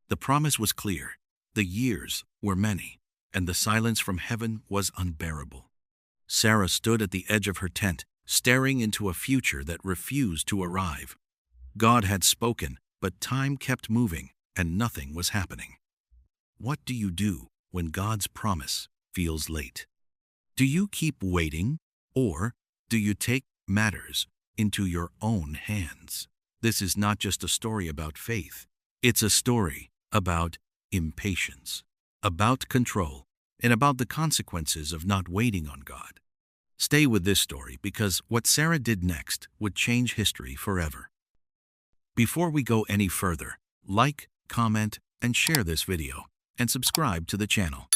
The promise was clear, the years were many, and the silence from heaven was unbearable. Sarah stood at the edge of her tent, staring into a future that refused to arrive. God had spoken, but time kept moving, and nothing was happening. What do you do when God's promise feels late? Do you keep waiting, or do you take matters into your own hands? This is not just a story about faith. It's a story about impatience, about control, and about the consequences of not waiting on God. Stay with this story because what Sarah did next would change history forever. Before we go any further, like, comment, and share this video, and subscribe to the channel.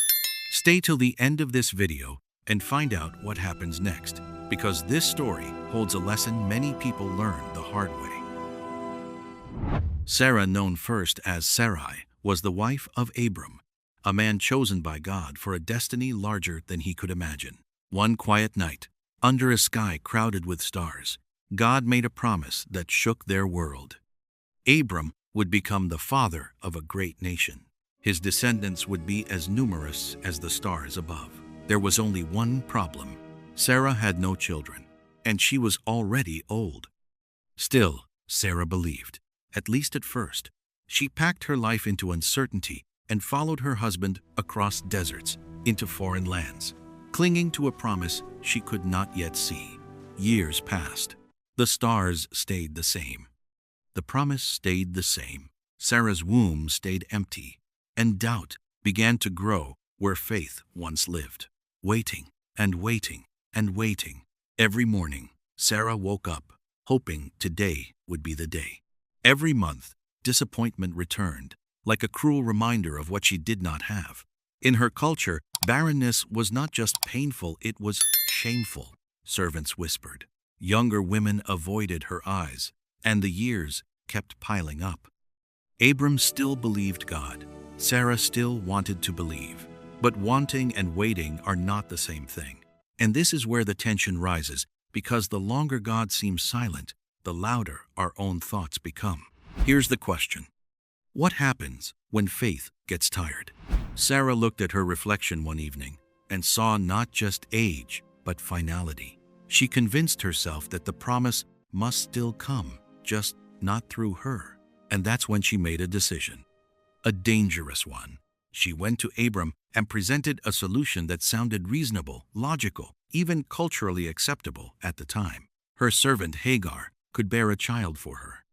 Stay till the end of this video and find out what happens next, because this story holds a lesson many people learn the hard way. Sarah, known first as Sarai, was the wife of Abram, a man chosen by God for a destiny larger than he could imagine. One quiet night, under a sky crowded with stars, God made a promise that shook their world. Abram would become the father of a great nation. His descendants would be as numerous as the stars above. There was only one problem. Sarah had no children, and she was already old. Still, Sarah believed, at least at first. She packed her life into uncertainty and followed her husband across deserts into foreign lands, clinging to a promise she could not yet see. Years passed. The stars stayed the same. The promise stayed the same. Sarah's womb stayed empty, and doubt began to grow where faith once lived. Waiting and waiting and waiting. Every morning, Sarah woke up, hoping today would be the day. Every month, disappointment returned, like a cruel reminder of what she did not have. In her culture, barrenness was not just painful, it was shameful, servants whispered. Younger women avoided her eyes, and the years kept piling up. Abram still believed God. Sarah still wanted to believe. But wanting and waiting are not the same thing. And this is where the tension rises, because the longer God seems silent, the louder our own thoughts become. Here's the question. What happens when faith gets tired? Sarah looked at her reflection one evening and saw not just age, but finality. She convinced herself that the promise must still come, just not through her. And that's when she made a decision. A dangerous one. She went to Abram and presented a solution that sounded reasonable, logical, even culturally acceptable at the time. Her servant Hagar could bear a child for her.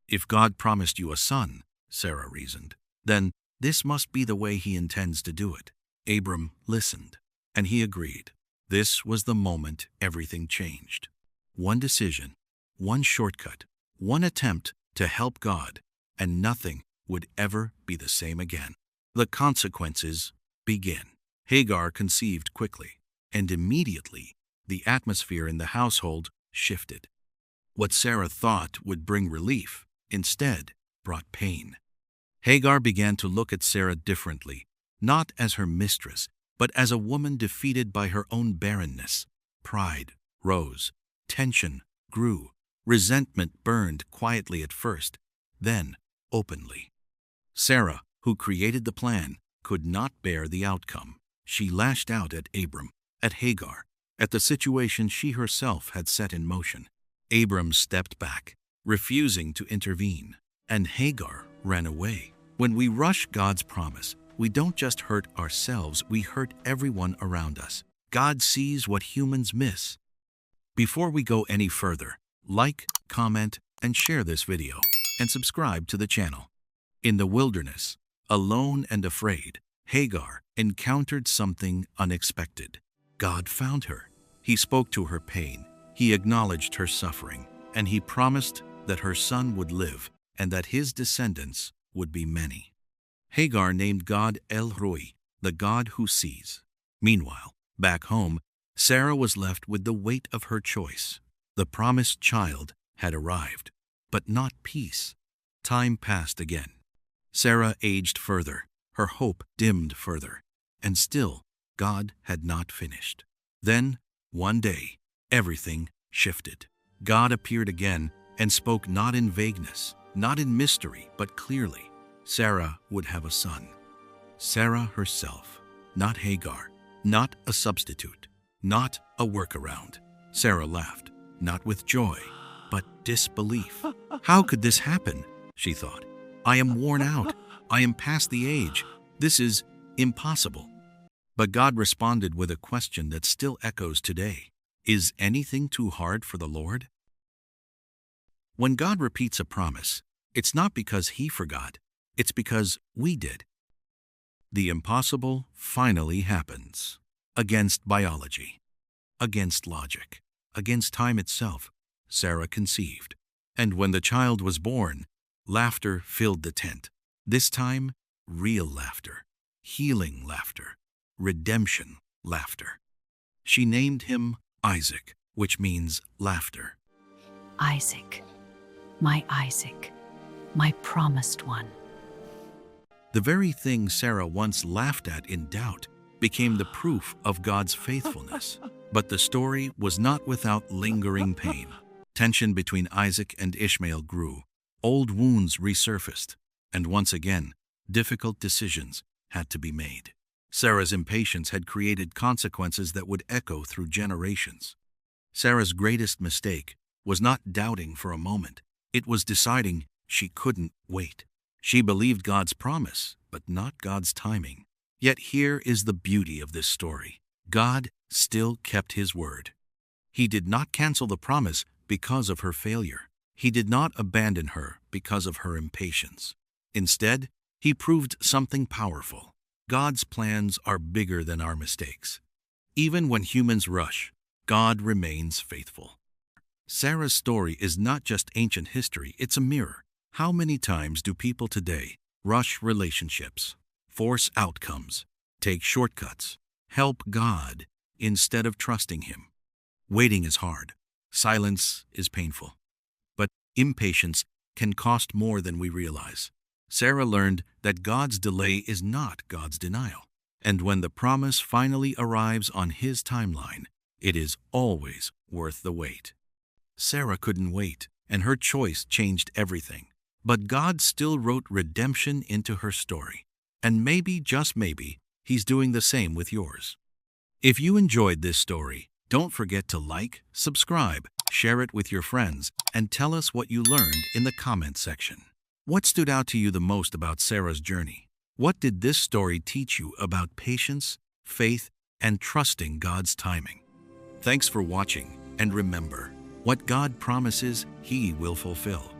If God promised you a son, Sarah reasoned, then this must be the way he intends to do it. Abram listened, and he agreed. This was the moment everything changed. One decision, one shortcut, one attempt to help God, and nothing would ever be the same again. The consequences begin. Hagar conceived quickly, and immediately the atmosphere in the household shifted. What Sarah thought would bring relief instead brought pain. Hagar began to look at Sarah differently, not as her mistress, but as a woman defeated by her own barrenness. Pride rose, tension grew, resentment burned quietly at first, then openly. Sarah, who created the plan, could not bear the outcome. She lashed out at Abram, at Hagar, at the situation she herself had set in motion. Abram stepped back, refusing to intervene, and Hagar ran away. When we rush God's promise, we don't just hurt ourselves, we hurt everyone around us. God sees what humans miss. Before we go any further, like, comment, and share this video, and subscribe to the channel. In the wilderness, alone and afraid, Hagar encountered something unexpected. God found her. He spoke to her pain. He acknowledged her suffering, and he promised that her son would live and that his descendants would be many. Hagar named God El Roi, the God who sees. Meanwhile, back home, Sarah was left with the weight of her choice. The promised child had arrived, but not peace. Time passed again. Sarah aged further, her hope dimmed further, and still God had not finished. Then, one day, everything shifted. God appeared again and spoke not in vagueness, not in mystery, but clearly. Sarah would have a son. Sarah herself, not Hagar, not a substitute, not a workaround. Sarah laughed, not with joy, but disbelief. How could this happen? She thought. I am worn out. I am past the age. This is impossible. But God responded with a question that still echoes today. Is anything too hard for the Lord? When God repeats a promise, it's not because He forgot, it's because we did. The impossible finally happens. Against biology, against logic, against time itself, Sarah conceived. And when the child was born, laughter filled the tent. This time, real laughter, healing laughter, redemption laughter. She named him Isaac, which means laughter. Isaac, my promised one. The very thing Sarah once laughed at in doubt became the proof of God's faithfulness. But the story was not without lingering pain. Tension between Isaac and Ishmael grew. Old wounds resurfaced, and once again, difficult decisions had to be made. Sarah's impatience had created consequences that would echo through generations. Sarah's greatest mistake was not doubting for a moment. It was deciding she couldn't wait. She believed God's promise, but not God's timing. Yet here is the beauty of this story. God still kept His word. He did not cancel the promise because of her failure. He did not abandon her because of her impatience. Instead, He proved something powerful. God's plans are bigger than our mistakes. Even when humans rush, God remains faithful. Sarah's story is not just ancient history, it's a mirror. How many times do people today rush relationships, force outcomes, take shortcuts, help God instead of trusting Him? Waiting is hard. Silence is painful. But impatience can cost more than we realize. Sarah learned that God's delay is not God's denial. And when the promise finally arrives on His timeline, it is always worth the wait. Sarah couldn't wait, and her choice changed everything. But God still wrote redemption into her story. And maybe, just maybe, He's doing the same with yours. If you enjoyed this story, don't forget to like, subscribe, share it with your friends, and tell us what you learned in the comment section. What stood out to you the most about Sarah's journey? What did this story teach you about patience, faith, and trusting God's timing? Thanks for watching, and remember, what God promises, He will fulfill.